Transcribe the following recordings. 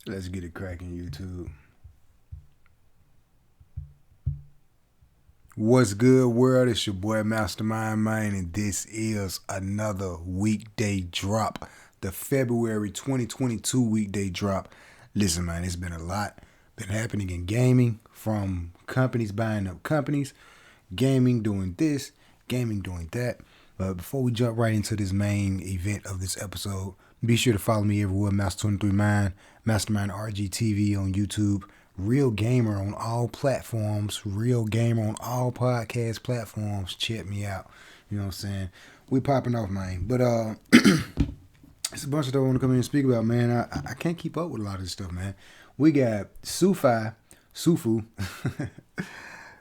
Let's get it cracking, YouTube. What's good, world? It's your boy Mastermind Man, and this is another weekday drop. The February 2022 weekday drop. Listen, man, it's been a lot been happening in gaming, from companies buying up companies, gaming doing this, gaming doing that. But before we jump right into this main event of this episode, be sure to follow me everywhere, Master23Mind, Mastermind RGTV on YouTube, Real Gamer on all platforms, Real Gamer on all podcast platforms. Check me out. You know what I'm saying? We popping off, man. But it's a bunch of stuff I want to come in and speak about, man. I can't keep up with a lot of this stuff, man. We got Sufu,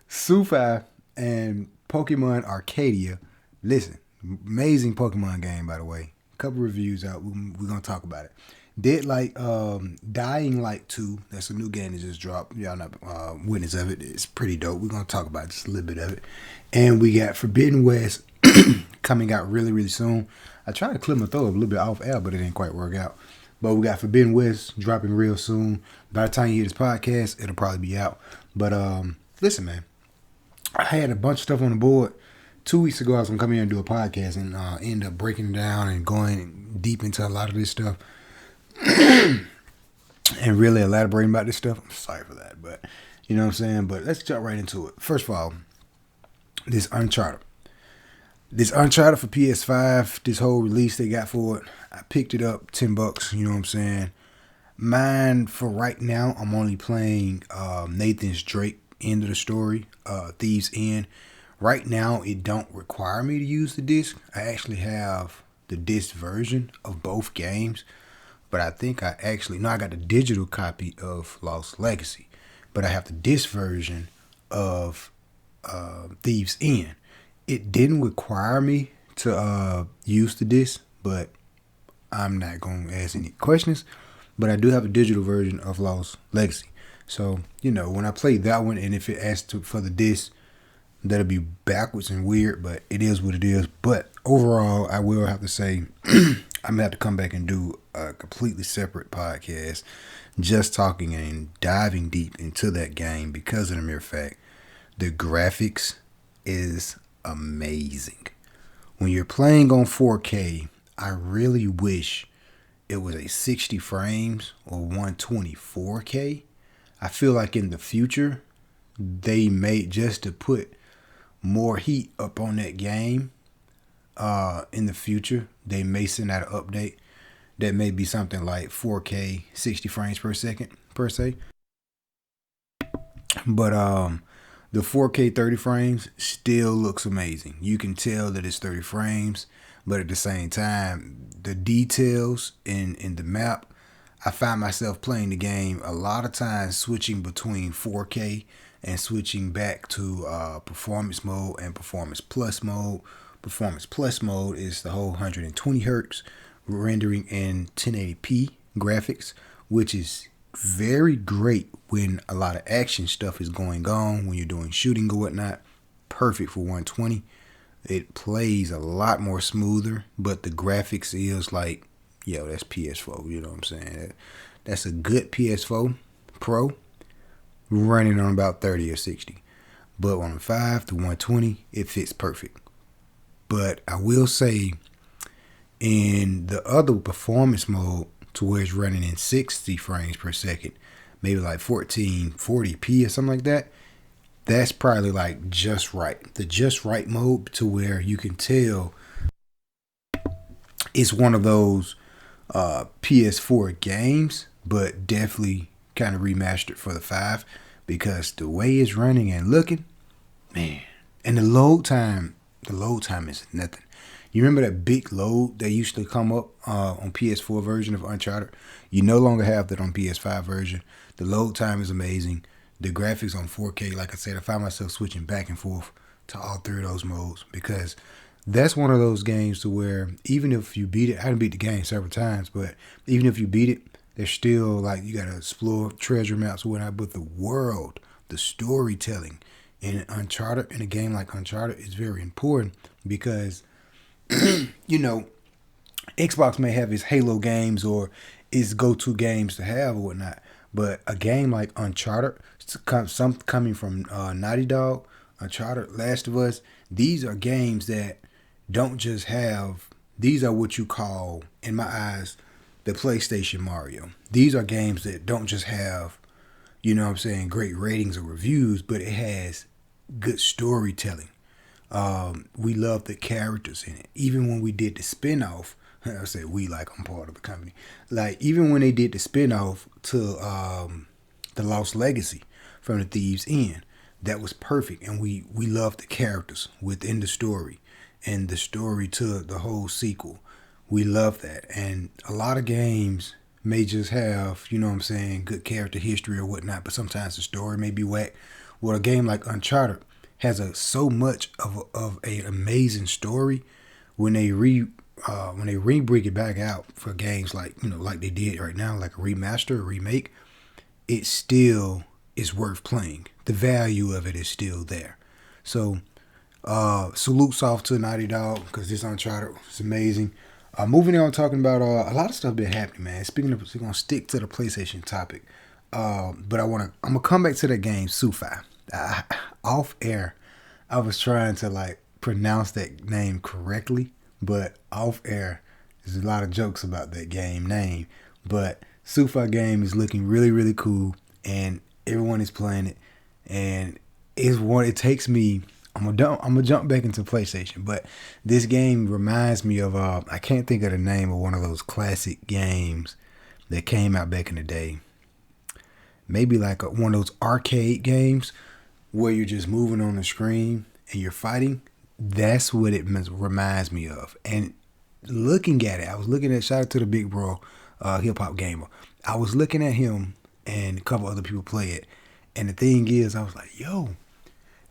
Sufi, and Pokemon Arcadia. Listen, amazing Pokemon game, by the way. A couple reviews out. We're gonna talk about it. Dying Light 2. That's a new game that just dropped. Y'all not witness of it. It's pretty dope. We're gonna talk about just a little bit of it. And we got Forbidden West coming out really, really soon. I tried to clear my throat a little bit off air, but it didn't quite work out. But we got Forbidden West dropping real soon. By the time you hear this podcast, it'll probably be out. But listen, man, I had a bunch of stuff on the board. 2 weeks ago, I was going to come here and do a podcast and end up breaking it down and going deep into a lot of this stuff and really elaborating about this stuff. I'm sorry for that, but you know what I'm saying? But let's jump right into it. First of all, this Uncharted. This Uncharted for PS5, this whole release they got for it, I picked it up, $10, you know what I'm saying? Mine, for right now, I'm only playing Nathan's Drake end of the story, Thieves End. Right now, it don't require me to use the disc. I actually have the disc version of both games, but I think I got the digital copy of Lost Legacy, but I have the disc version of Thieves End. It didn't require me to use the disc, but I'm not going to ask any questions. But I do have a digital version of Lost Legacy. So, you know, when I play that one, and if it asks for the disc, that'll be backwards and weird, but it is what it is. But overall, I will have to say, I'm going to have to come back and do a completely separate podcast just talking and diving deep into that game because of the mere fact the graphics is amazing. When you're playing on 4K, I really wish it was a 60 frames or 124K. I feel like in the future, they may, just to put more heat up on that game, in the future, they may send out an update that may be something like 4K 60 frames per second per se. But the 4K 30 frames still looks amazing. You can tell that it's 30 frames, but at the same time, the details in the map, I find myself playing the game a lot of times switching between 4K and switching back to performance mode and performance plus mode. Performance plus mode is the whole 120 hertz rendering in 1080p graphics, which is very great when a lot of action stuff is going on, when you're doing shooting or whatnot. Perfect for 120. It plays a lot more smoother, but the graphics is like, yo, that's PS4, you know what I'm saying? That's a good PS4 Pro running on about 30 or 60. But on a 5 to 120, it fits perfect. But I will say, in the other performance mode, to where it's running in 60 frames per second, maybe like 1440p or something like that, that's probably like just right. The just right mode, to where you can tell it's one of those PS4 games, but definitely kind of remastered for the 5, because the way it's running and looking, man. And the load time is nothing. You remember that big load that used to come up on PS4 version of Uncharted? You no longer have that on PS5 version. The load time is amazing. The graphics on 4K, like I said, I find myself switching back and forth to all three of those modes, because that's one of those games to where even if you beat it, I didn't beat the game several times, but even if you beat it, there's still, like, you got to explore treasure maps or whatnot. But the world, the storytelling in Uncharted, in a game like Uncharted, is very important, because you know, Xbox may have its Halo games, or is go-to games to have or whatnot. But a game like Uncharted, some coming from Naughty Dog, Uncharted, Last of Us, these are games that don't just have. These are what you call, in my eyes, the PlayStation Mario. These are games that don't just have, you know what I'm saying, great ratings or reviews, but it has good storytelling. We love the characters in it. Even when we did the spinoff, I say we like I'm part of the company. Like even when they did the spinoff to the Lost Legacy from the Thieves End, that was perfect, and we loved the characters within the story and the story to the whole sequel. We love that, and a lot of games may just have, you know what I'm saying, good character history or whatnot, but sometimes the story may be whack. Well, a game like Uncharted has so much of a amazing story. When they re-bring it back out for games like, you know, like they did right now, like a remaster, a remake, it still is worth playing. The value of it is still there. So salutes off to Naughty Dog, because this Uncharted is amazing. Moving on, talking about a lot of stuff been happening, man. Speaking of, we're gonna stick to the PlayStation topic, but I'm gonna come back to that game, Sufi. Off air, I was trying to like pronounce that name correctly, but off air, there's a lot of jokes about that game name. But Sufi game is looking really, really cool, and everyone is playing it, and it's one. It takes me. I'm gonna jump back into PlayStation, but this game reminds me of I can't think of the name of one of those classic games that came out back in the day. Maybe like one of those arcade games where you're just moving on the screen and you're fighting. That's what it reminds me of. And looking at it, I was looking at, shout out to the big bro, hip hop gamer. I was looking at him and a couple other people play it, and the thing is, I was like, yo.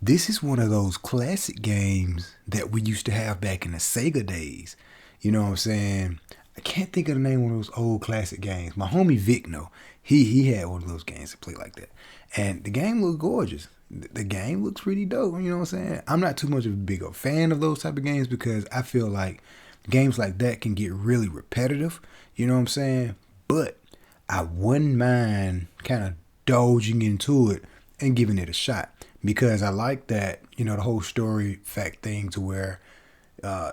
This is one of those classic games that we used to have back in the Sega days. You know what I'm saying? I can't think of the name of those old classic games. My homie Vic, no, he had one of those games to play like that. And the game looked gorgeous. The game looks pretty dope, you know what I'm saying? I'm not too much of a big fan of those type of games because I feel like games like that can get really repetitive, you know what I'm saying? But I wouldn't mind kind of dodging into it and giving it a shot. Because I like that, you know, the whole story fact thing to where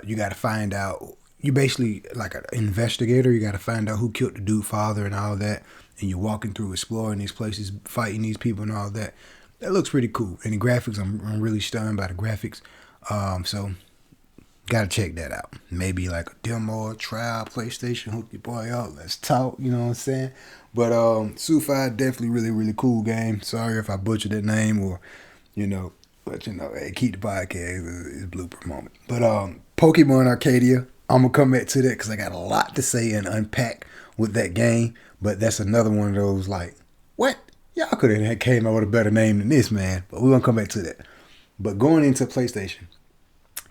you got to find out. You basically like an investigator. You got to find out who killed the dude's father and all that. And you're walking through, exploring these places, fighting these people and all that. That looks pretty cool. And the graphics, I'm really stunned by the graphics. So got to check that out. Maybe like a demo, trial, PlayStation, hook your boy up. Let's talk, you know what I'm saying? But Sufi, definitely really, really cool game. Sorry if I butchered that name or... You know, but you know, hey, keep the podcast. It's blooper moment. But Pokemon Arcadia, I'm gonna come back to that because I got a lot to say and unpack with that game. But that's another one of those like, what? Y'all could have came out with a better name than this, man. But we're gonna come back to that. But going into PlayStation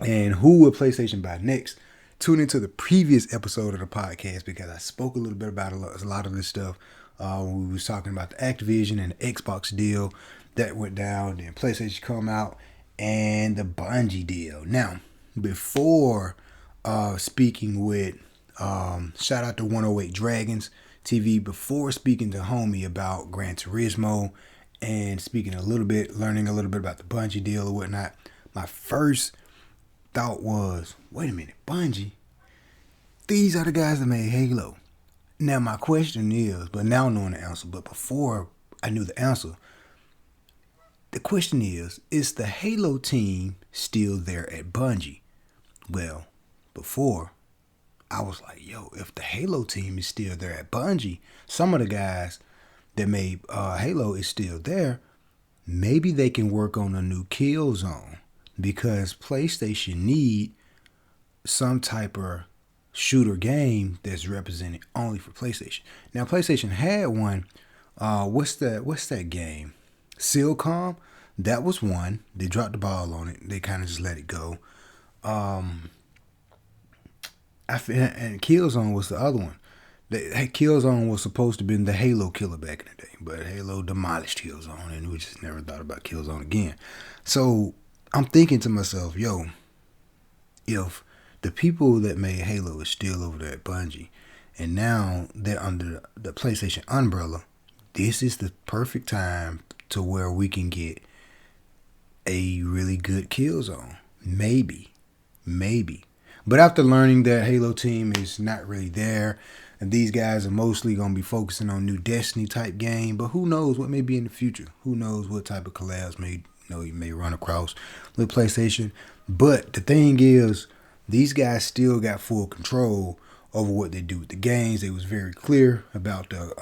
and who will PlayStation buy next? Tune into the previous episode of the podcast because I spoke a little bit about a lot of this stuff. We was talking about the Activision and the Xbox deal that went down, then PlayStation come out, and the Bungie deal. Now, before speaking with, shout out to 108 Dragons TV, before speaking to homie about Gran Turismo and speaking learning a little bit about the Bungie deal or whatnot, my first thought was, wait a minute, Bungie? These are the guys that made Halo. Now, my question is, but now knowing the answer, but before I knew the answer, the question is the Halo team still there at Bungie? Well, before, I was like, yo, if the Halo team is still there at Bungie, some of the guys that made Halo is still there, maybe they can work on a new Killzone because PlayStation need some type of shooter game that's represented only for PlayStation. Now, PlayStation had one. What's that game? Silcom, that was one. They dropped the ball on it. They kind of just let it go. And Killzone was the other one. Killzone was supposed to have been the Halo killer back in the day, but Halo demolished Killzone, and we just never thought about Killzone again. So I'm thinking to myself, if the people that made Halo is still over there at Bungie, and now they're under the PlayStation umbrella. This is the perfect time to where we can get a really good kill zone. Maybe. But after learning that Halo team is not really there, and these guys are mostly going to be focusing on new Destiny type game, but who knows what may be in the future? Who knows what type of collabs you may run across with PlayStation? But the thing is, these guys still got full control over what they do with the games. They was very clear about the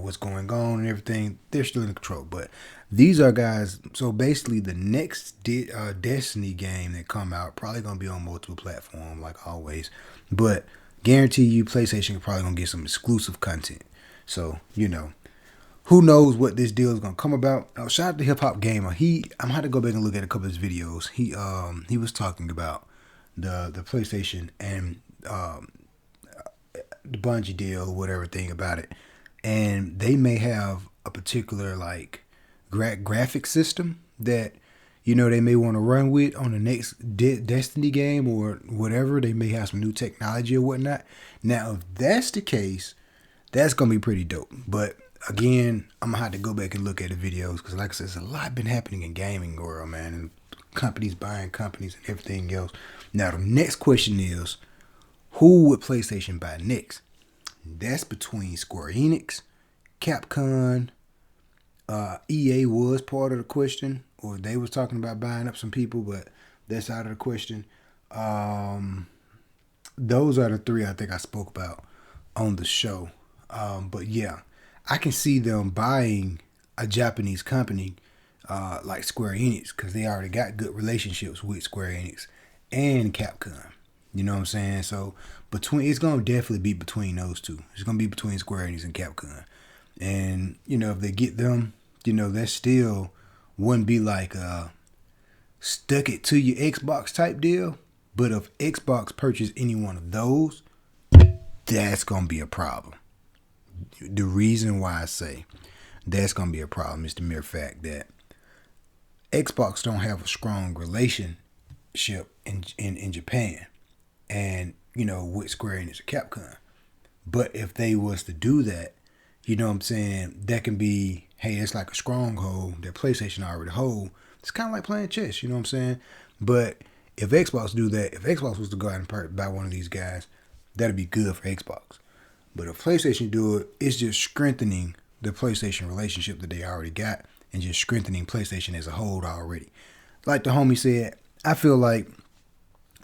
what's going on and everything. They're still in control, but these are guys. So basically, the next Destiny game that come out probably gonna be on multiple platforms, like always. But guarantee you, PlayStation probably gonna get some exclusive content. So who knows what this deal is gonna come about. Shout out to Hip Hop Gamer. I'm gonna have to go back and look at a couple of his videos. He was talking about the PlayStation and the Bungie deal, whatever thing about it, and they may have a particular like graphic system that they may want to run with on the next Destiny game or whatever. They may have some new technology or whatnot. Now, if that's the case, that's gonna be pretty dope. But again, I'm gonna have to go back and look at the videos because, like I said, there's a lot been happening in gaming world, man, and companies buying companies and everything else. Now, the next question is, who would PlayStation buy next? That's between Square Enix, Capcom. EA was part of the question, or they was talking about buying up some people, but that's out of the question. Those are the three I think I spoke about on the show. But yeah, I can see them buying a Japanese company like Square Enix because they already got good relationships with Square Enix and Capcom. You know what I'm saying? So it's gonna definitely be between those two. It's gonna be between Square Enix and Capcom. And if they get them, that still wouldn't be like a stuck it to your Xbox type deal. But if Xbox purchase any one of those, that's gonna be a problem. The reason why I say that's gonna be a problem is the mere fact that Xbox don't have a strong relationship in Japan and with Square Enix or Capcom. But if they was to do that, that can be, hey, it's like a stronghold that PlayStation already hold. It's kind of like playing chess, you know what I'm saying? But if Xbox do that, if Xbox was to go out and buy one of these guys, that'd be good for Xbox. But if PlayStation do it, it's just strengthening the PlayStation relationship that they already got and just strengthening PlayStation as a whole already. Like the homie said, I feel like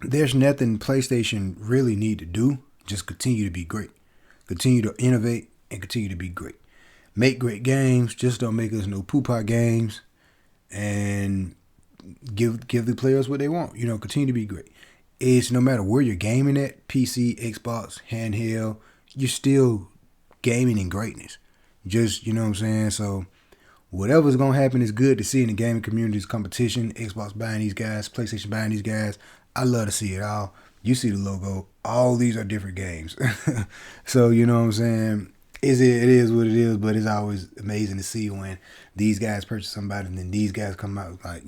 there's nothing PlayStation really need to do. Just continue to be great. Continue to innovate and continue to be great. Make great games. Just don't make us no poo-pah games. And give the players what they want. Continue to be great. It's no matter where you're gaming at, PC, Xbox, handheld, you're still gaming in greatness. Just, you know what I'm saying? So whatever's going to happen is good to see in the gaming community's competition. Xbox buying these guys, PlayStation buying these guys. I love to see it all. You see the logo. All these are different games. So, you know what I'm saying? It is what it is, but it's always amazing to see when these guys purchase somebody and then these guys come out like,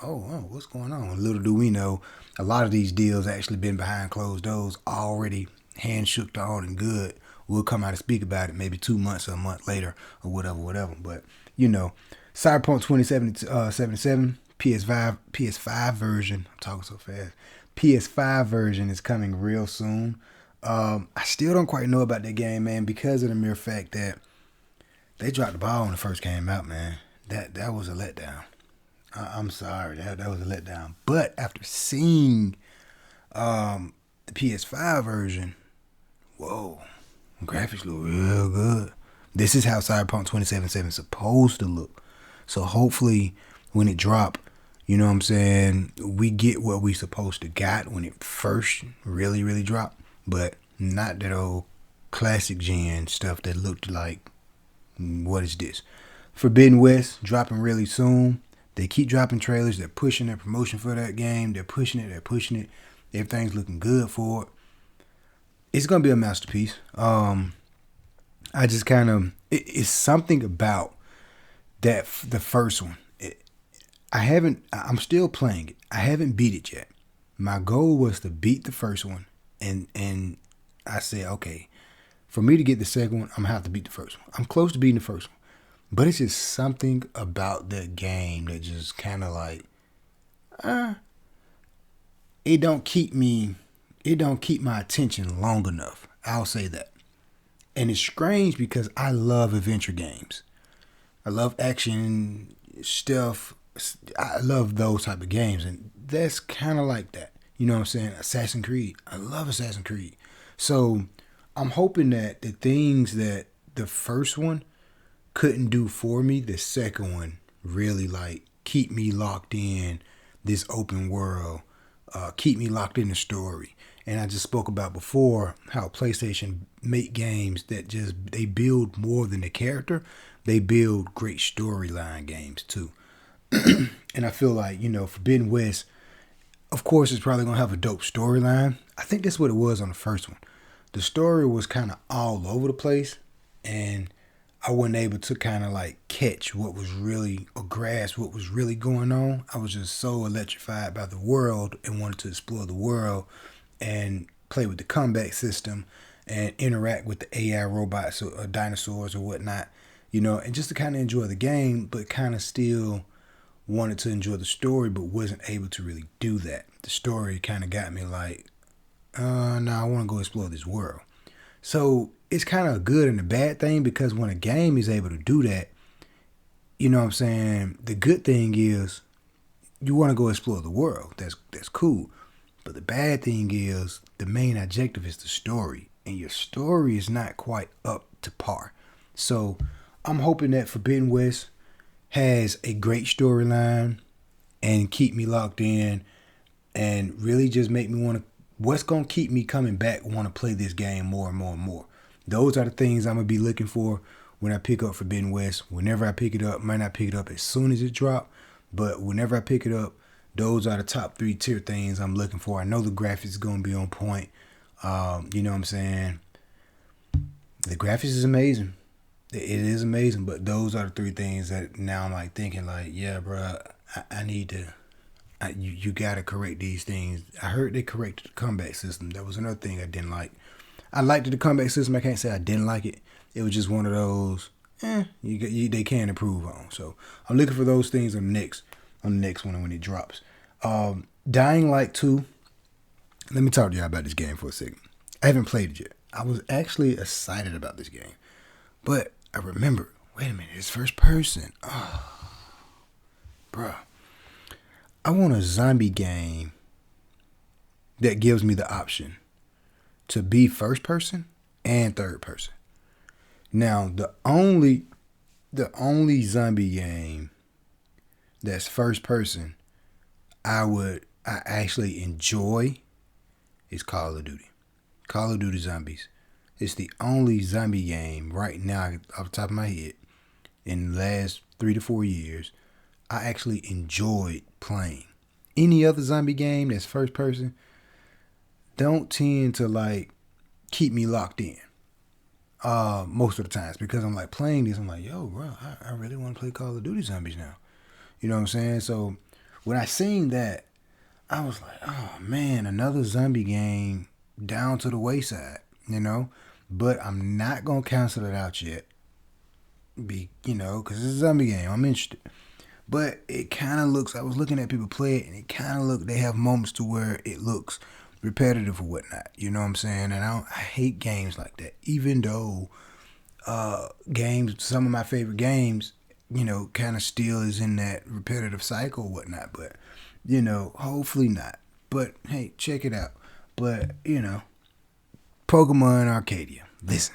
oh, what's going on? Little do we know, a lot of these deals actually been behind closed doors, already handshooked on and good. We'll come out and speak about it maybe 2 months or a month later or whatever. But, Cyberpunk 2077, PS5 version, I'm talking so fast, PS5 version is coming real soon. I still don't quite know about that game, man, because of the mere fact that they dropped the ball when it first came out, man. That was a letdown. I'm sorry, that was a letdown. But after seeing the PS5 version, whoa, graphics look real good. This is how Cyberpunk 2077 is supposed to look. So hopefully when it drop, you know what I'm saying, we get what we supposed to got when it first really dropped. But not that old classic gen stuff that looked like, what is this? Forbidden West dropping really soon. They keep dropping trailers. They're pushing their promotion for that game. They're pushing it. Everything's looking good for it. It's going to be a masterpiece. I just kind of, it's something about that, the first one. I'm still playing it. I haven't beat it yet. My goal was to beat the first one. And I said, okay, For me to get the second one, I'm gonna have to beat the first one. I'm close to beating the first one, but it's just something about that game that just kind of like, it don't keep my attention long enough. I'll say that. And it's strange because I love adventure games. I love action stuff. I love those type of games, and that's kind of like that. You know what I'm saying? Assassin's Creed. I love Assassin's Creed. So I'm hoping that the things that the first one couldn't do for me, the second one really like keep me locked in this open world, keep me locked in the story. And I just spoke about before how PlayStation make games that just, they build more than the character. They build great storyline games too. And I feel like, Forbidden West, of course, it's probably going to have a dope storyline. I think that's what it was on the first one. The story was kind of all over the place, and I wasn't able to kind of like catch what was really, or grasp what was really going on. I was just so electrified by the world and wanted to explore the world and play with the combat system and interact with the AI robots or dinosaurs or whatnot, and just to kind of enjoy the game, but kind of still wanted to enjoy the story, but wasn't able to really do that. The story kind of got me like, no, I want to go explore this world. So it's kind of a good and a bad thing, because when a game is able to do that, you know what I'm saying? The good thing is you want to go explore the world. That's cool. But the bad thing is the main objective is the story, and your story is not quite up to par. So I'm hoping that Forbidden West has a great storyline and keep me locked in and really just make me want to, what's going to keep me coming back, want to play this game more and more and more. Those are the things I'm going to be looking for when I pick up Forbidden West. Whenever I pick it up, might not pick it up as soon as it drops, but whenever I pick it up, those are the top 3 tier things I'm looking for. I know the graphics is going to be on point. You know what I'm saying? The graphics is amazing. It is amazing, but those are the 3 things that now I'm like thinking like, yeah, bro, I need to, you got to correct these things. I heard they corrected the combat system. That was another thing I didn't like. I liked the combat system. I can't say I didn't like it. It was just one of those, they can improve on. So I'm looking for those things on the next one when it drops. Dying Light 2. Let me talk to y'all about this game for a second. I haven't played it yet. I was actually excited about this game, but I remember, wait a minute, it's first person. Oh, bruh. I want a zombie game that gives me the option to be first person and third person. Now, the only zombie game that's first person I actually enjoy is Call of Duty. Call of Duty Zombies. It's the only zombie game right now off the top of my head in the last 3 to 4 years I actually enjoyed playing. Any other zombie game that's first person don't tend to like keep me locked in most of the times, because I'm like playing this, I'm like, yo, bro, I really want to play Call of Duty Zombies now. You know what I'm saying? So when I seen that, I was like, oh man, another zombie game down to the wayside, But I'm not going to cancel it out yet, because it's a zombie game. I'm interested. But it kind of looks, I was looking at people play it, and it kind of look, they have moments to where it looks repetitive or whatnot. You know what I'm saying? And I hate games like that. Even though some of my favorite games, kind of still is in that repetitive cycle or whatnot. But, hopefully not. But, hey, check it out. But, Pokemon Arcadia. Listen.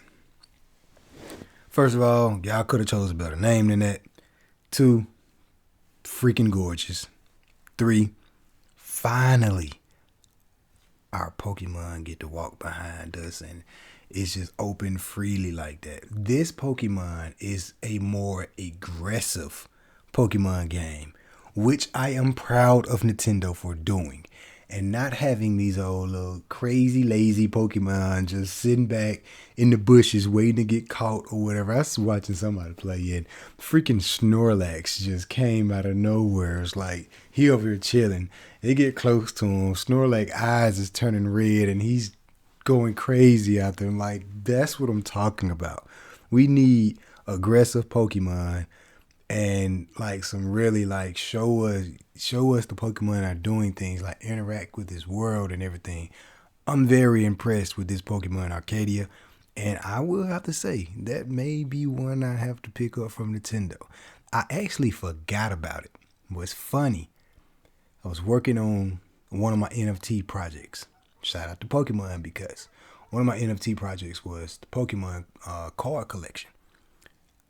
First of all, y'all could have chose a better name than that. 2, freaking gorgeous. 3, finally, our Pokemon get to walk behind us and it's just open freely like that. This Pokemon is a more aggressive Pokemon game, which I am proud of Nintendo for doing. And not having these old little crazy lazy Pokemon just sitting back in the bushes waiting to get caught or whatever. I was watching somebody play and freaking Snorlax just came out of nowhere. It's like he over here chilling. They get close to him. Snorlax eyes is turning red and he's going crazy out there. I'm like, that's what I'm talking about. We need aggressive Pokemon and like some really like show us the Pokemon are doing things, like interact with this world and everything. I'm very impressed with this Pokemon Arcadia, and I will have to say that may be one I have to pick up from Nintendo. I actually forgot about it. What's funny, I was working on one of my NFT projects. Shout out to Pokemon, because one of my NFT projects was the Pokemon card collection.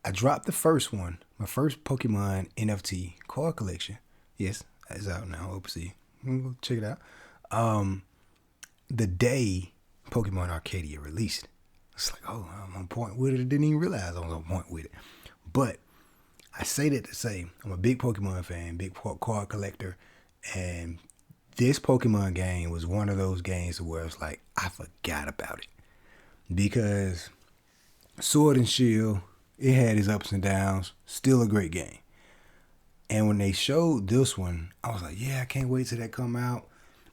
I dropped the first one, my first Pokemon NFT card collection. Yes, it's out now. Oopsie. Go check it out. The day Pokemon Arcadia released, it's like, oh, I'm on point with it. I didn't even realize I was on point with it. But I say that to say I'm a big Pokemon fan, big card collector, and this Pokemon game was one of those games where it's like I forgot about it, because Sword and Shield, it had its ups and downs, still a great game. And when they showed this one, I was like, yeah, I can't wait till that come out.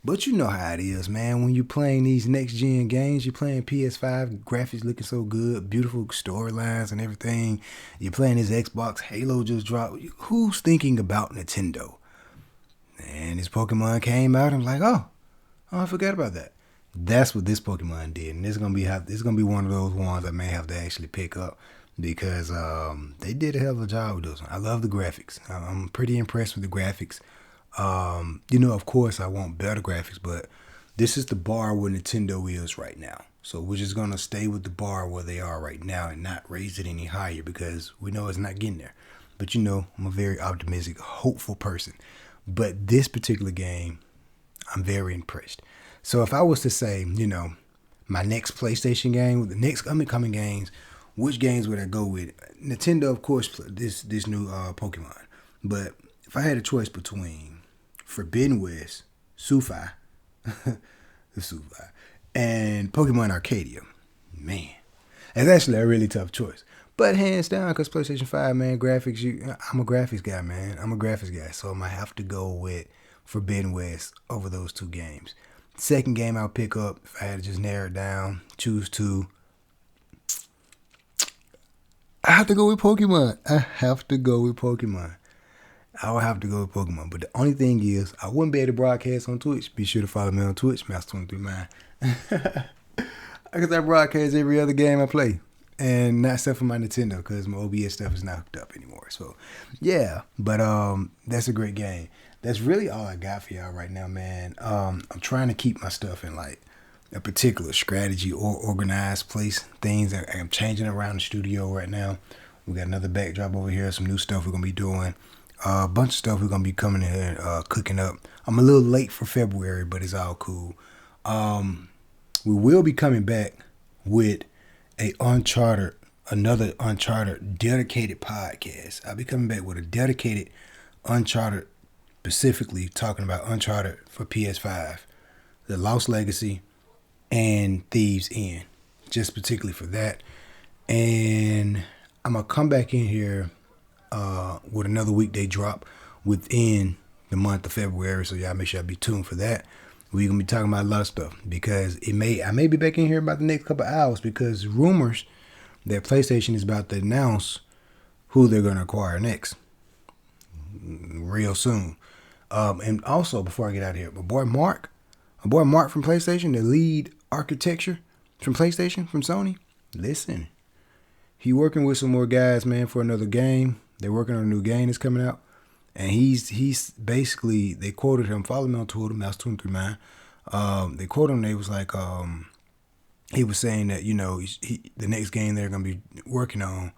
But you know how it is, man. When you're playing these next-gen games, you're playing PS5, graphics looking so good, beautiful storylines and everything. You're playing this Xbox, Halo just dropped. Who's thinking about Nintendo? And this Pokemon came out, and I'm like, oh, I forgot about that. That's what this Pokemon did, and this is gonna be one of those ones I may have to actually pick up, because they did a hell of a job with this one. I love the graphics. I'm pretty impressed with the graphics. Of course, I want better graphics, but this is the bar where Nintendo is right now. So we're just gonna stay with the bar where they are right now and not raise it any higher, because we know it's not getting there. But I'm a very optimistic, hopeful person. But this particular game, I'm very impressed. So if I was to say, my next PlayStation game, with the next upcoming games, which games would I go with? Nintendo, of course, this new Pokemon. But if I had a choice between Forbidden West, Sufi, and Pokemon Arcadia, man, it's actually a really tough choice. But hands down, because PlayStation 5, man, graphics, I'm a graphics guy, man. I'm a graphics guy. So I might have to go with Forbidden West over those two games. Second game I'll pick up, if I had to just narrow it down, choose two, I have to go with Pokemon. I will have to go with Pokemon. But the only thing is, I wouldn't be able to broadcast on Twitch. Be sure to follow me on Twitch, Master23Mind. Because I broadcast every other game I play. And not except for my Nintendo, because my OBS stuff is not hooked up anymore. So, yeah. But that's a great game. That's really all I got for y'all right now, man. I'm trying to keep my stuff in like a particular strategy or organized place. Things that I'm changing around the studio right now. We got another backdrop over here. Some new stuff we're going to be doing. A bunch of stuff we're going to be coming in here and cooking up. I'm a little late for February, but it's all cool. We will be coming back with another Uncharted dedicated podcast. I'll be coming back with a dedicated Uncharted, specifically talking about Uncharted for PS5, The Lost Legacy, and Thieves End, just particularly for that. And I'm going to come back in here with another weekday drop within the month of February, so y'all make sure y'all be tuned for that. We're going to be talking about a lot of stuff, because I may be back in here about the next couple of hours, because rumors that PlayStation is about to announce who they're going to acquire next real soon. And also, before I get out of here, my boy Mark from PlayStation, the lead architecture from PlayStation, from Sony, listen, he working with some more guys, man, for another game. They're working on a new game that's coming out. And he's basically, they quoted him, follow me on Twitter, Mouse239. They quoted him, they was like, he was saying that, the next game they're going to be working on,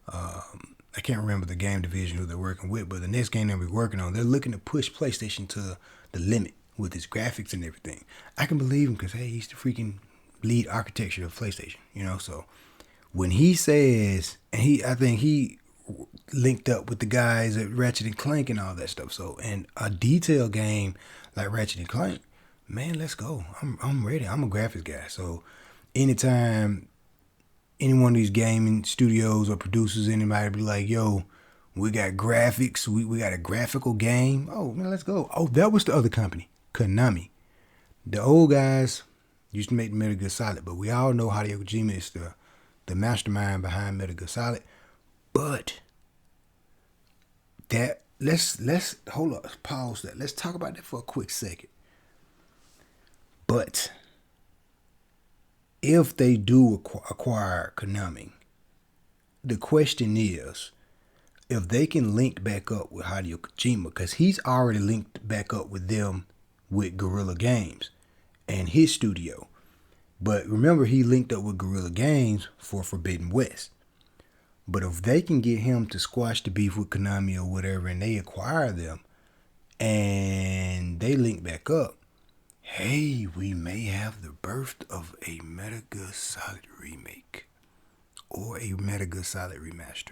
I can't remember the game division who they're working with, but the next game they'll be working on, they're looking to push PlayStation to the limit with its graphics and everything. I can believe him, because, hey, he's the freaking lead architecture of PlayStation, so when he says, and I think he linked up with the guys at Ratchet and Clank and all that stuff. So, and a detailed game like Ratchet and Clank, man, let's go. I'm ready. I'm a graphics guy. So, anytime any one of these gaming studios or producers, anybody be like, yo, we got graphics, we got a graphical game. Oh, man, let's go. Oh, that was the other company, Konami. The old guys, Used to make Metal Gear Solid, but we all know Hideo Kojima is the mastermind behind Metal Gear Solid. But that let's hold up, pause that. Let's talk about that for a quick second. But if they do acquire Konami, the question is if they can link back up with Hideo Kojima, because he's already linked back up with them with Guerrilla Games and his studio. But remember, he linked up with Guerrilla Games for Forbidden West. But if they can get him to squash the beef with Konami or whatever, and they acquire them, and they link back up, hey, we may have the birth of a Metal Gear Solid remake or a Metal Gear Solid remaster.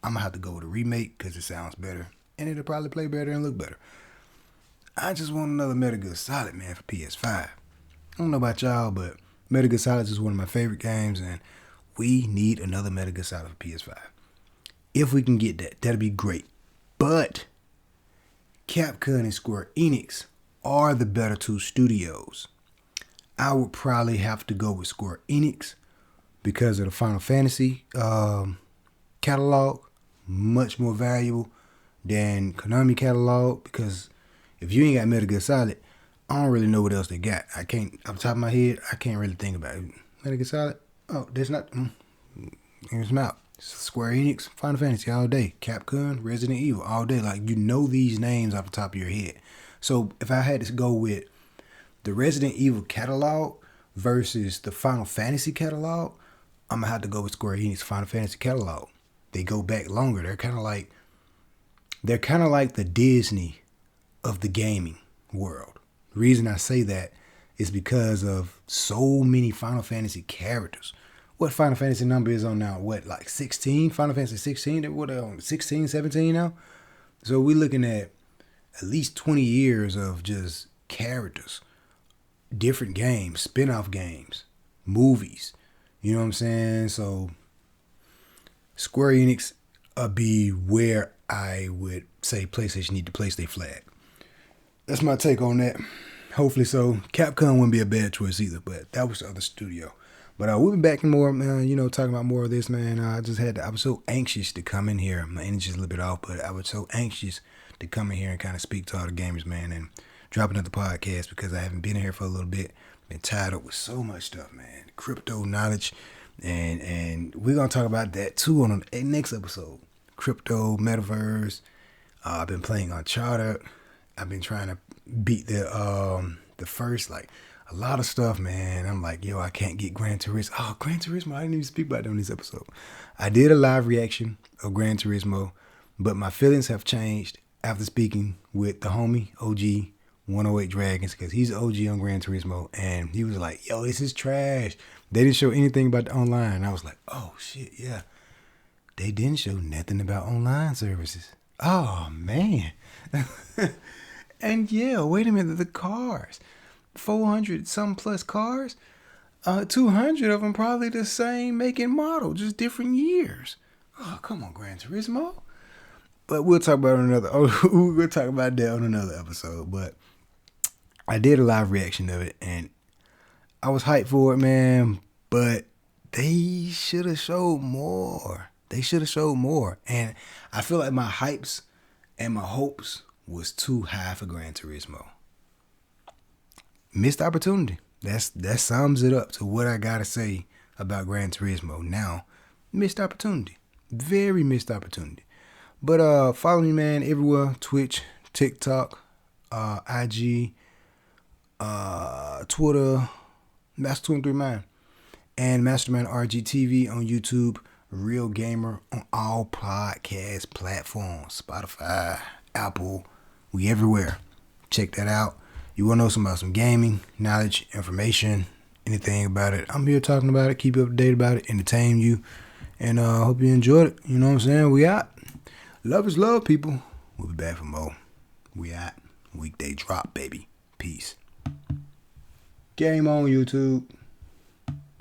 I'm gonna have to go with a remake because it sounds better and it'll probably play better and look better. I just want another Metal Gear Solid, man, for PS5. I don't know about y'all, but Metal Gear Solid is one of my favorite games, and we need another Metal Gear Solid for PS5. If we can get that, that'd be great. But Capcom and Square Enix are the better two studios. I would probably have to go with Square Enix because of the Final Fantasy catalog, much more valuable than Konami catalog, because if you ain't got Metal Gear Solid, I don't really know what else they got. I can't, off the top of my head, I can't really think about it. Metal Gear Solid? Oh, there's not, here's them out. Square Enix, Final Fantasy all day. Capcom, Resident Evil all day. Like, you know these names off the top of your head. So if I had to go with the Resident Evil catalog versus the Final Fantasy catalog, I'm going to have to go with Square Enix Final Fantasy catalog. They go back longer. They're kind of like the Disney of the gaming world. The reason I say that is because of so many Final Fantasy characters. What Final Fantasy number is on now? What, like 16? Final Fantasy 16? What, 16, 17 now? So we're looking at least 20 years of just characters, different games, spin-off games, movies. You know what I'm saying? So Square Enix be where I would say PlayStation need to place their flag. That's my take on that. Hopefully so. Capcom wouldn't be a bad choice either, but that was the other studio. But we'll be back in more, talking about more of this, man. I was so anxious to come in here. My energy's a little bit off, but I was so anxious to come in here and kind of speak to all the gamers, man, and drop another podcast because I haven't been here for a little bit. Been tied up with so much stuff, man. Crypto knowledge, and we're going to talk about that too on the next episode. Crypto, metaverse. I've been playing Uncharted. I've been trying to beat the first, like, a lot of stuff, man. I'm like, yo, I can't get Gran Turismo. Oh, Gran Turismo, I didn't even speak about that on this episode. I did a live reaction of Gran Turismo, but my feelings have changed after speaking with the homie, OG 108 Dragons, because he's OG on Gran Turismo, and he was like, yo, this is trash. They didn't show anything about the online. And I was like, oh, shit, yeah. They didn't show nothing about online services. Oh, man. And yeah, wait a minute, the cars. 400 some plus cars, 200 of them probably the same make and model, just different years. Oh, come on, Gran Turismo. But we'll talk about we'll talk about that on another episode. But I did a live reaction of it, and I was hyped for it, man. But they should have showed more. And I feel like my hypes and my hopes was too high for Gran Turismo. Missed opportunity. That sums it up to what I gotta say about Gran Turismo. Now, missed opportunity. Very missed opportunity. But follow me, man, everywhere. Twitch, TikTok, IG, Twitter, Master213 and Masterman RGTV on YouTube. Real Gamer on all podcast platforms. Spotify, Apple, we everywhere. Check that out. You want to know something about some gaming, knowledge, information, anything about it, I'm here talking about it, keep you up to date about it, entertain you, and hope you enjoyed it. You know what I'm saying? We out. Love is love, people. We'll be back for more. We out. Weekday drop, baby. Peace. Game on, YouTube.